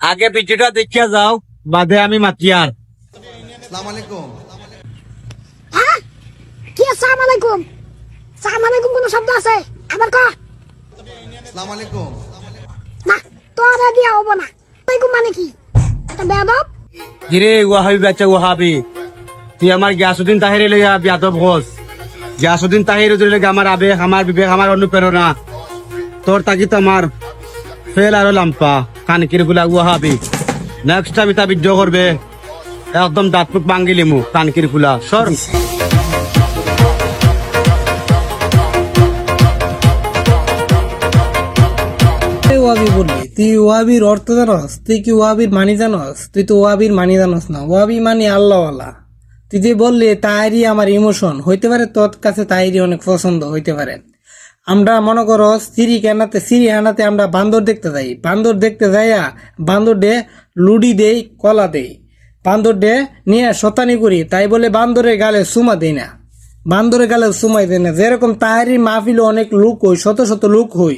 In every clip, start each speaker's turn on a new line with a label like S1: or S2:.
S1: আগে পিঠিটা দেখিয়া যাও, বাদে আমি মাতিয়ার।
S2: আসসালামু আলাইকুম।
S3: হ্যাঁ কি আসসালামু আলাইকুম? আসসালামু আলাইকুম কোন শব্দ আছে আবার ক?
S2: আসসালামু আলাইকুম।
S3: না তোরা দিয়া হবো না। আলাইকুম মানে কি? এটা বেয়াদব।
S1: কিরে ওয়াহাবি বাচ্চা ওয়াহাবি, তুই আমার গিয়াসুদ্দিন তাহিরে লইয়া বিয়াদব হোস। গিয়াসুদ্দিন তাহির লইয়া আমার আবেগ, আমার বিবেক, আমার অনুপ্রেরণা। তোর তাকি তো আমার ফেল আরো লাম্পা কানকির গুলা ওয়াহাবি। নেক্সট টাইম এটা ভিডিও করবে, একদম দাঁত মুখ ভাঙ্গি লিমু কানকির গুলা সর।
S4: ওয়াবি বললি তুই ওয়াবির অর্থ জানস? তুই কি ওয়াবির মানি জানস? তুই তো ওয়াবির মানি জানস না। ওয়াবি মানে আল্লাহওয়ালা। তুই যে বললি তাইরি আমার ইমোশন হইতে পারে, তোর কাছে তাইরি অনেক পছন্দ হইতে পারে। আমরা মনে করো সিরিয়ানাতে আমরা বান্দর দেখতে যাই। বান্দর দেখতে যাইয়া বান্দর ডে লুডি দেই, কলা দেই। বান্দর ডে নিয়ে শতানি করি, তাই বলে বান্দরের গালে সুমা দেই না। বান্দরের গালে সুমাই দেয় না। যেরকম তাহারি মাহফিল অনেক লোক হই, শত শত লোক হই,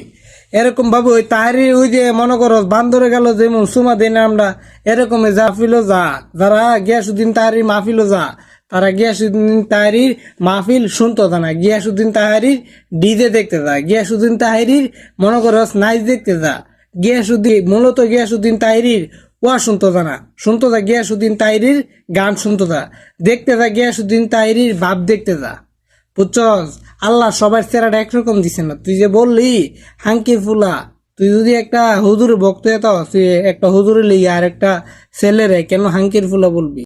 S4: এরকম ভাবে ওই তাহারি ওই যে মনে করো বান্দরে গেল যেমন সুমা দেই না আমরা, এরকম জাফিলও যা, যারা গিয়াসুদ্দিন তাহারির মাহফিলও যা, তারা গিয়াসুদ্দিন তাহারির মাহফিল শুনতো না। গিয়াসুদ্দিন তাহারির ডিজে দেখতে যা, গিয়াসুদ্দিন তাহারির মনে করো নাইচ দেখতে যা। মূলত গিয়াসুদ্দিন তাহারির ওয়া শুনতো না, শুনতো যা গিয়াসুদ্দিন তাহারির গান শুনতো যা, দেখতে যা গিয়াসুদ্দিন তাহারির ভাব দেখতে যা। বুঝছস? আল্লাহ সবার চেহারাটা একরকম দিছে না। তুই যে বললি হাঙ্কি ফুলা, তুই যদি একটা হুজুর ভক্ত হতো, তুই একটা হুজুরের লিগে আর একটা ছেলেরে কেন হাঙ্কির ফুলা বলবি?